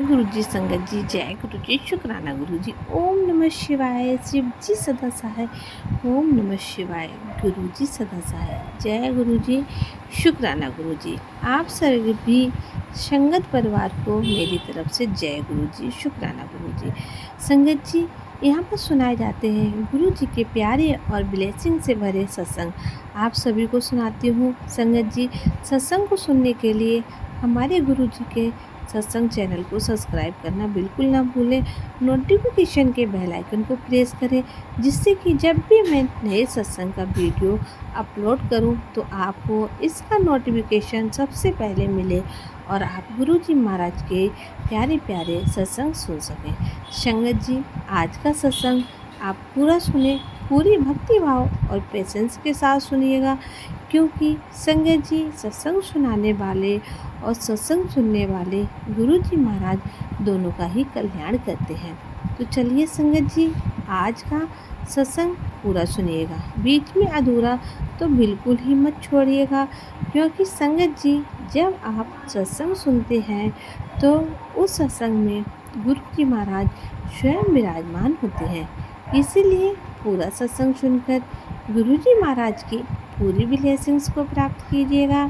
गुरु जी, संगत जी, जय गुरु जी, शुक्राना गुरु जी। ओम नमः शिवाय, शिव जी सदा सहाय। ओम नमः शिवाय, गुरु जी सदा सहाय। जय गुरु जी, शुक्राना गुरु जी। आप सभी संगत परिवार को मेरी तरफ से जय गुरु जी, शुक्राना गुरु जी। संगत जी, यहाँ पर सुनाए जाते हैं गुरु जी के प्यारे और ब्लेसिंग से भरे सत्संग। आप सभी को सुनाती हूँ। संगत जी, सत्संग को सुनने के लिए हमारे गुरु जी के सत्संग चैनल को सब्सक्राइब करना बिल्कुल ना भूलें। नोटिफिकेशन के बेल आइकन को प्रेस करें, जिससे कि जब भी मैं नए सत्संग का वीडियो अपलोड करूं तो आपको इसका नोटिफिकेशन सबसे पहले मिले और आप गुरु जी महाराज के प्यारे प्यारे सत्संग सुन सकें। संगत जी, आज का सत्संग आप पूरा सुने, पूरी भक्ति भाव और पेशेंस के साथ सुनिएगा, क्योंकि संगत जी, सत्संग सुनाने वाले और सत्संग सुनने वाले गुरु जी महाराज दोनों का ही कल्याण करते हैं। तो चलिए संगत जी, आज का सत्संग पूरा सुनिएगा, बीच में अधूरा तो बिल्कुल ही मत छोड़िएगा, क्योंकि संगत जी, जब आप सत्संग सुनते हैं तो उस सत्संग में गुरु जी महाराज स्वयं विराजमान होते हैं। इसीलिए पूरा सत्संग सुनकर गुरु जी महाराज की पूरी ब्लेसिंग्स को प्राप्त कीजिएगा।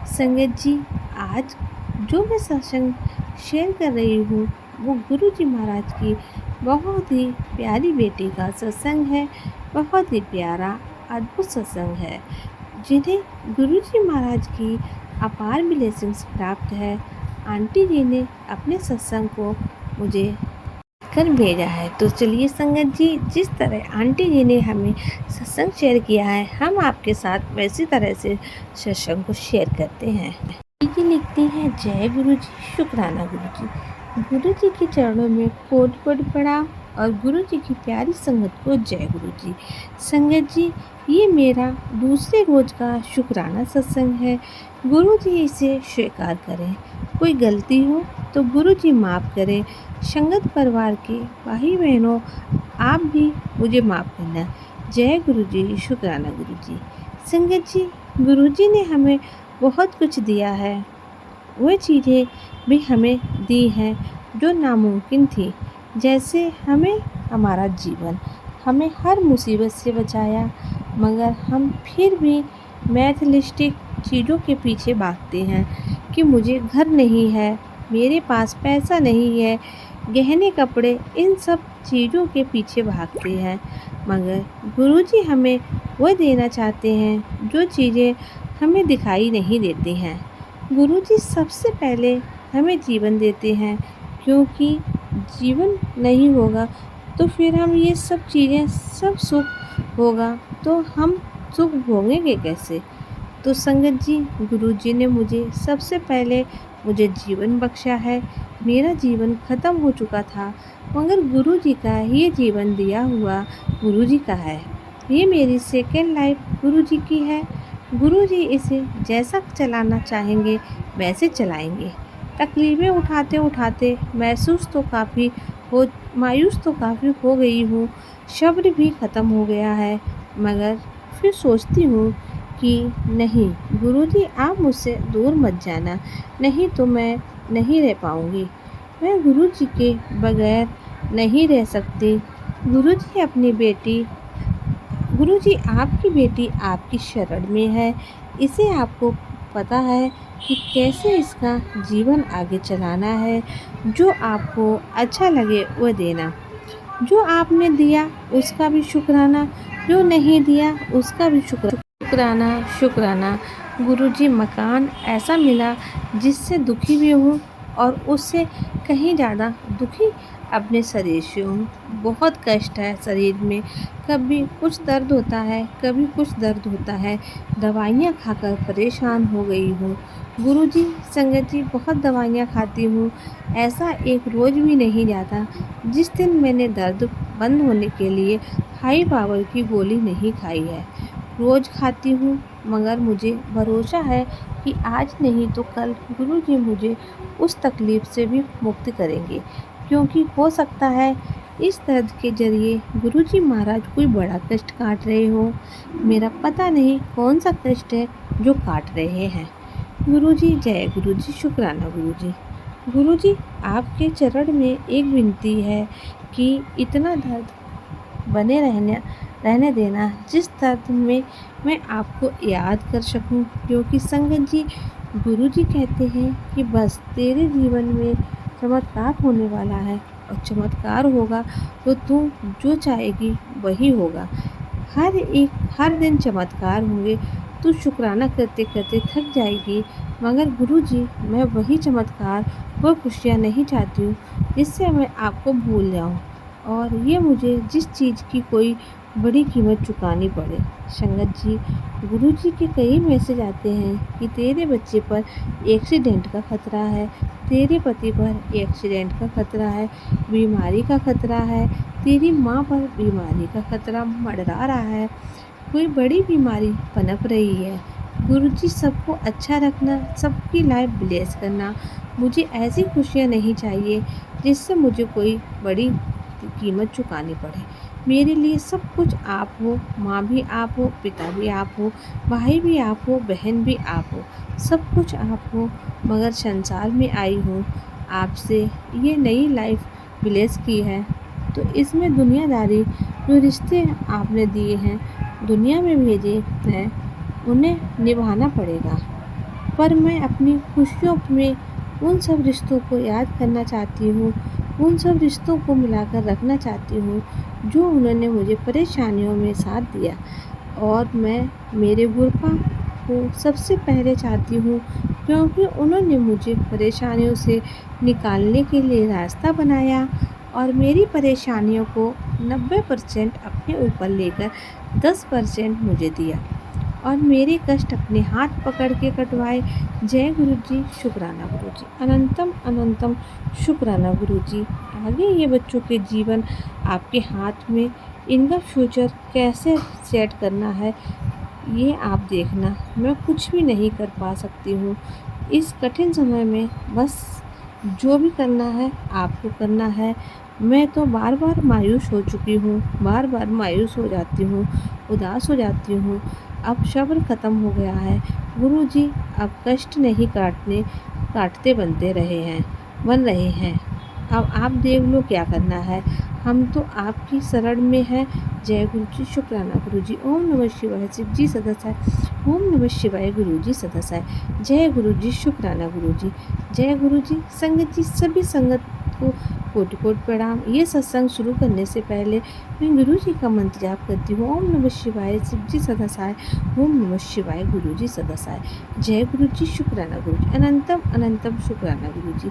संगत जी, आज जो मैं सत्संग शेयर कर रही हूँ वो गुरु जी महाराज की बहुत ही प्यारी बेटी का सत्संग है। बहुत ही प्यारा अद्भुत सत्संग है, जिन्हें गुरु जी महाराज की अपार ब्लेसिंग्स प्राप्त है। आंटी जी ने अपने सत्संग को मुझे कर भेजा है। तो चलिए संगत जी, जिस तरह आंटी जी ने हमें सत्संग शेयर किया है, हम आपके साथ वैसी तरह से सत्संग को शेयर करते हैं। जी लिखती हैं, जय गुरु जी, शुक्राना गुरु जी। गुरु जी के चरणों में कोटि कोटि प्रणाम और गुरु जी की प्यारी संगत को जय गुरु जी। संगत जी, ये मेरा दूसरे रोज का शुक्राना सत्संग है। गुरु जी इसे स्वीकार करें। कोई गलती हो तो गुरु जी माफ़ करें। संगत परिवार के भाई बहनों, आप भी मुझे माफ़ करना। जय गुरु जी, शुक्राना गुरु जी। संगत जी, गुरु जी ने हमें बहुत कुछ दिया है। वह चीज़ें भी हमें दी हैं जो नामुमकिन थी, जैसे हमें हमारा जीवन, हमें हर मुसीबत से बचाया, मगर हम फिर भी मैथलिस्टिक चीज़ों के पीछे भागते हैं कि मुझे घर नहीं है, मेरे पास पैसा नहीं है, गहने कपड़े, इन सब चीज़ों के पीछे भागते हैं। मगर गुरुजी हमें वह देना चाहते हैं जो चीज़ें हमें दिखाई नहीं देती हैं। गुरुजी सबसे पहले हमें जीवन देते हैं, क्योंकि जीवन नहीं होगा तो फिर हम ये सब चीज़ें, सब सुख होगा तो हम सुख भोगेंगे कैसे। तो संगत जी, गुरुजी ने मुझे सबसे पहले मुझे जीवन बख्शा है। मेरा जीवन ख़त्म हो चुका था, मगर गुरुजी का ये जीवन दिया हुआ गुरुजी का है। ये मेरी सेकेंड लाइफ गुरुजी की है। गुरुजी इसे जैसा चलाना चाहेंगे वैसे चलाएंगे। तकलीफ़ें उठाते उठाते मायूस तो काफ़ी हो गई हूँ, सब्र भी ख़त्म हो गया है, मगर फिर सोचती हूँ कि नहीं गुरुजी, आप मुझसे दूर मत जाना, नहीं तो मैं नहीं रह पाऊँगी। मैं गुरुजी के बगैर नहीं रह सकती। गुरुजी आपकी बेटी आपकी शरण में है। इसे आपको पता है कि कैसे इसका जीवन आगे चलाना है। जो आपको अच्छा लगे वह देना। जो आपने दिया उसका भी शुक्राना, जो नहीं दिया उसका भी शुक्राना। शुक्राना गुरुजी, मकान ऐसा मिला जिससे दुखी भी हूँ और उससे कहीं ज़्यादा दुखी अपने शरीर से हूँ। बहुत कष्ट है शरीर में, कभी कुछ दर्द होता है, कभी कुछ दर्द होता है। दवाइयाँ खाकर परेशान हो गई हूँ। गुरुजी, संगत जी, बहुत दवाइयाँ खाती हूँ। ऐसा एक रोज़ भी नहीं जाता जिस दिन मैंने दर्द बंद होने के लिए हाई पावर की गोली नहीं खाई है। रोज़ खाती हूँ, मगर मुझे भरोसा है कि आज नहीं तो कल गुरुजी मुझे उस तकलीफ़ से भी मुक्त करेंगे, क्योंकि हो सकता है इस दर्द के ज़रिए गुरुजी महाराज कोई बड़ा कष्ट काट रहे हो। मेरा पता नहीं कौन सा कष्ट है जो काट रहे हैं। गुरुजी, जय गुरुजी, शुक्राना गुरुजी। गुरुजी, आपके चरण में एक विनती है कि इतना दर्द बने रहने देना, जिस दर्द में मैं आपको याद कर सकूं, क्योंकि संगत जी, गुरु जी कहते हैं कि बस तेरे जीवन में चमत्कार होने वाला है, और चमत्कार होगा तो तू जो चाहेगी वही होगा। हर दिन चमत्कार होंगे। तू शुक्राना करते करते थक जाएगी, मगर गुरुजी, मैं वही चमत्कार, वो खुशियाँ नहीं चाहती हूँ जिससे मैं आपको भूल जाऊँ, और ये मुझे जिस चीज़ की कोई बड़ी कीमत चुकानी पड़े। संगत जी, गुरुजी के कई मैसेज आते हैं कि तेरे बच्चे पर एक्सीडेंट का खतरा है, तेरे पति पर एक्सीडेंट का खतरा है, बीमारी का खतरा है, तेरी माँ पर बीमारी का खतरा मंडरा रहा है, कोई बड़ी बीमारी पनप रही है। गुरुजी, सबको अच्छा रखना, सबकी लाइफ ब्लेस करना। मुझे ऐसी खुशियाँ नहीं चाहिए जिससे मुझे कोई बड़ी कीमत चुकानी पड़े। मेरे लिए सब कुछ आप हो, माँ भी आप हो, पिता भी आप हो, भाई भी आप हो, बहन भी आप हो, सब कुछ आप हो। मगर संसार में आई हूँ आपसे ये नई लाइफ ब्लेस की है, तो इसमें दुनियादारी, जो रिश्ते आपने दिए हैं, दुनिया में भेजे हैं, उन्हें निभाना पड़ेगा। पर मैं अपनी खुशियों में उन सब रिश्तों को याद करना चाहती हूँ, उन सब रिश्तों को मिलाकर रखना चाहती हूँ जो उन्होंने मुझे परेशानियों में साथ दिया। और मैं मेरे गुरुपा को सबसे पहले चाहती हूँ, क्योंकि उन्होंने मुझे परेशानियों से निकालने के लिए रास्ता बनाया, और मेरी परेशानियों को 90% अपने ऊपर लेकर 10% मुझे दिया, और मेरे कष्ट अपने हाथ पकड़ के कटवाए। जय गुरु जी, शुक्राना गुरु जी, अनंतम अनंतम शुक्राना गुरु जी। आगे ये बच्चों के जीवन आपके हाथ में, इनका फ्यूचर कैसे सेट करना है ये आप देखना। मैं कुछ भी नहीं कर पा सकती हूँ इस कठिन समय में, बस जो भी करना है आपको करना है। मैं तो बार बार मायूस हो चुकी हूँ, बार बार मायूस हो जाती हूँ, उदास हो जाती हूँ। अब सब्र ख़त्म हो गया है गुरु जी, अब कष्ट नहीं काटते बन रहे हैं। अब आप देख लो क्या करना है, हम तो आपकी शरण में हैं। जय गुरु जी, शुक्राना गुरु जी। ओम नमः शिवाय, शिव जी सदासाय। ओम नमः शिवाय, गुरु जी सदासाय। जय गुरु जी, शुक्राना गुरु जी। जय गुरु जी। संगत जी, सभी संगत को कोटि कोटि प्रणाम। ये सत्संग शुरू करने से पहले मैं गुरु जी का मंत्र जाप करती हूँ। ओम नमः शिवाय, शिव जी सदासाय। ओम नमः शिवाय, गुरु जी सदासाय। जय गुरु जी, शुक्राना गुरु जी, अनंतम अनंतम शुक्राना गुरु जी।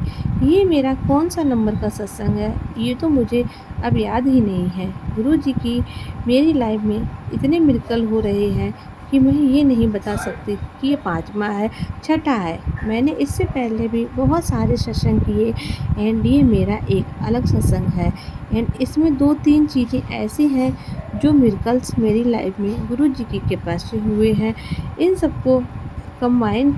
ये मेरा कौन सा नंबर का सत्संग है ये तो मुझे अब याद ही नहीं है। गुरु जी की मेरी लाइफ में इतने मिरेकल हो रहे हैं कि मैं ये नहीं बता सकती कि ये 5वां है, 6ठा है। मैंने इससे पहले भी बहुत सारे सत्संग किए, एंड ये मेरा एक अलग सत्संग है। एंड इसमें 2-3 चीज़ें ऐसी हैं जो मिरेकल्स मेरी लाइफ में गुरु जी की कृपा से हुए हैं। इन सबको कंबाइन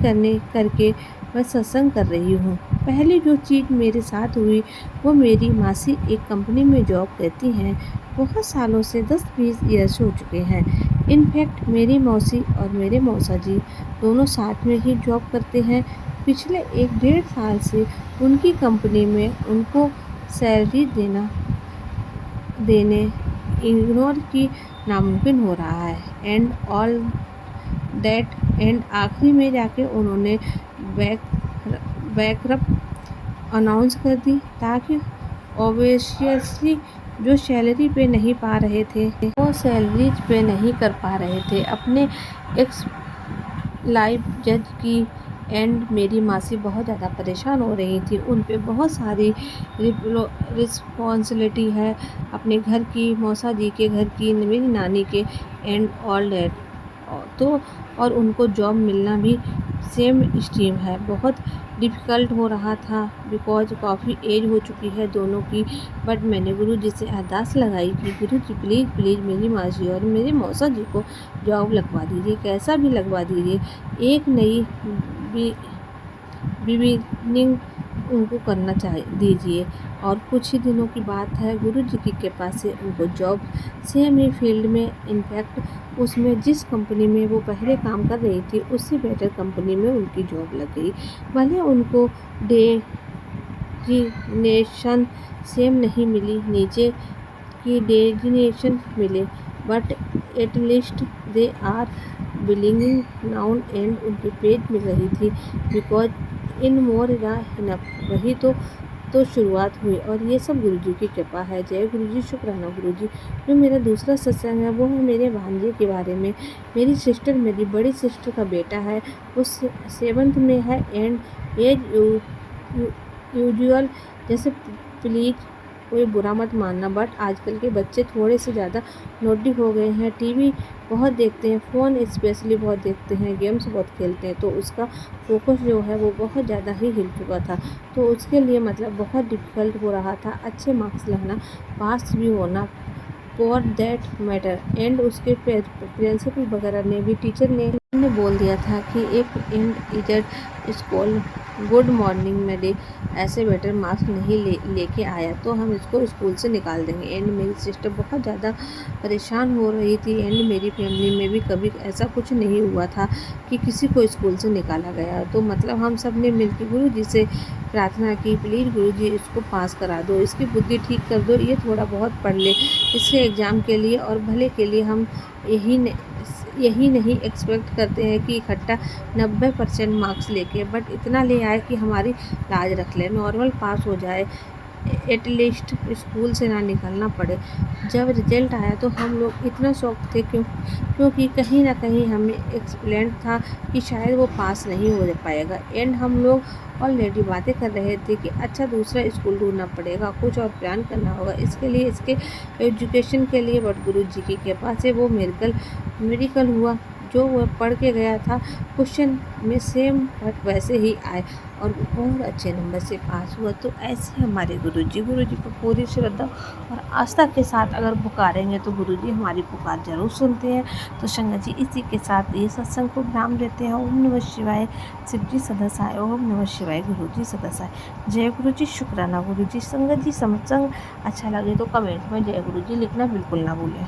करके मैं सत्संग कर रही हूँ। पहली जो चीज़ मेरे साथ हुई वो मेरी मासी एक कंपनी में जॉब करती हैं। बहुत सालों से 10-20 ईयर्स हो चुके हैं। इनफैक्ट मेरी मौसी और मेरे मौसा जी दोनों साथ में ही जॉब करते हैं। पिछले 1-1.5 साल से उनकी कंपनी में उनको सैलरी देने इग्नोर की नामुमकिन हो रहा है, एंड ऑल दैट, एंड आखिरी में जाके उन्होंने बैकरप्ट अनाउंस कर दी, ताकि ऑब्वियसली जो सैलरी पे नहीं पा रहे थे वो सैलरीज पे नहीं कर पा रहे थे। अपने एक्स लाइफ जज की, एंड मेरी मासी बहुत ज़्यादा परेशान हो रही थी। उन पे बहुत सारी रिस्पॉन्सिबिलिटी है, अपने घर की, मौसा जी के घर की, मेरी नानी के, एंड ऑल डैट। तो और उनको जॉब मिलना भी सेम स्ट्रीम है। बहुत डिफ़िकल्ट हो रहा था, बिकॉज काफ़ी एज हो चुकी है दोनों की। बट मैंने गुरु जी से अरदास लगाई कि गुरु जी प्लीज़ प्लीज़ मेरी मासी और मेरे मौसा जी को जॉब लगवा दीजिए, कैसा भी लगवा दीजिए। एक नई बिगिनिंग उनको करना दीजिए। और कुछ ही दिनों की बात है, गुरु जी की कृपा से उनको जॉब सेम ही फील्ड में, इनफैक्ट उसमें जिस कंपनी में वो पहले काम कर रही थी उससे बेटर कंपनी में उनकी जॉब लग गई। भले उनको डे डेजिग्नेशन सेम नहीं मिली, नीचे की डेजिग्नेशन मिले, but at least they are belonging known and उनकी पेज मिल रही थी, बिकॉज इन मोर इनफ। वही तो शुरुआत हुई, और ये सब गुरुजी की कृपा है। जय गुरुजी, शुक्राना गुरुजी। जो मेरा दूसरा सत्संग है वो है मेरे भांजे के बारे में। मेरी सिस्टर, मेरी बड़ी सिस्टर का बेटा है, वो 7th में है, एंड एज यूजुअल। जैसे प्लीज कोई बुरा मत मानना, बट आजकल के बच्चे थोड़े से ज़्यादा नोटी हो गए हैं। टीवी बहुत देखते हैं, फ़ोन स्पेशली बहुत देखते हैं, गेम्स बहुत खेलते हैं, तो उसका फोकस जो है वो बहुत ज़्यादा ही हिल चुका था। तो उसके लिए मतलब बहुत डिफ़िकल्ट हो रहा था अच्छे मार्क्स लाना, पास भी होना, फॉर दैट मैटर। एंड उसके प्रिंसिपल वगैरह ने भी, टीचर ने बोल दिया था कि एक एंड इजट स्कूल गुड मॉर्निंग मेरे ऐसे बेटर मार्क्स नहीं लेके आया तो हम इसको स्कूल से निकाल देंगे। एंड मेरी सिस्टर बहुत ज़्यादा परेशान हो रही थी। एंड मेरी फैमिली में भी कभी ऐसा कुछ नहीं हुआ था कि किसी को स्कूल से निकाला गया। तो मतलब हम सब ने मिलकर गुरुजी से प्रार्थना की, प्लीज़ गुरुजी इसको पास करा दो, इसकी बुद्धि ठीक कर दो, ये थोड़ा बहुत पढ़ ले इसके एग्ज़ाम के लिए और भले के लिए। हम यही नहीं एक्सपेक्ट करते हैं कि इकट्ठा 90% मार्क्स लेके, बट इतना ले आए कि हमारी लाज रख ले, नॉर्मल पास हो जाए, एटलीस्ट स्कूल से ना निकलना पड़े। जब रिजल्ट आया तो हम लोग इतना शॉक थे क्योंकि कहीं ना कहीं हमें एक्सप्लेन था कि शायद वो पास नहीं हो पाएगा। एंड हम लोग ऑलरेडी बातें कर रहे थे कि अच्छा दूसरा स्कूल ढूंढना पड़ेगा, कुछ और प्लान करना होगा इसके लिए, इसके एजुकेशन के लिए। बट गुरुजी की कृपा से वो मेडिकल हुआ, जो वो पढ़ के गया था क्वेश्चन में सेम बट वैसे ही आए और बहुत अच्छे नंबर से पास हुआ। तो ऐसे हमारे गुरुजी पर पूरी श्रद्धा और आस्था के साथ अगर पुकारेंगे तो गुरुजी हमारी पुकार जरूर सुनते हैं। तो संगत जी इसी के साथ ये सत्संग को विराम देते हैं। ओम नमः शिवाय, शिव जी सदा सहाय। ओम नमः शिवाय, गुरु जी सदा सहाय। जय गुरु जी, शुक्राना गुरु जी। संगत जी सत्संग अच्छा लगे तो कमेंट में जय गुरु जी लिखना बिल्कुल ना भूलें।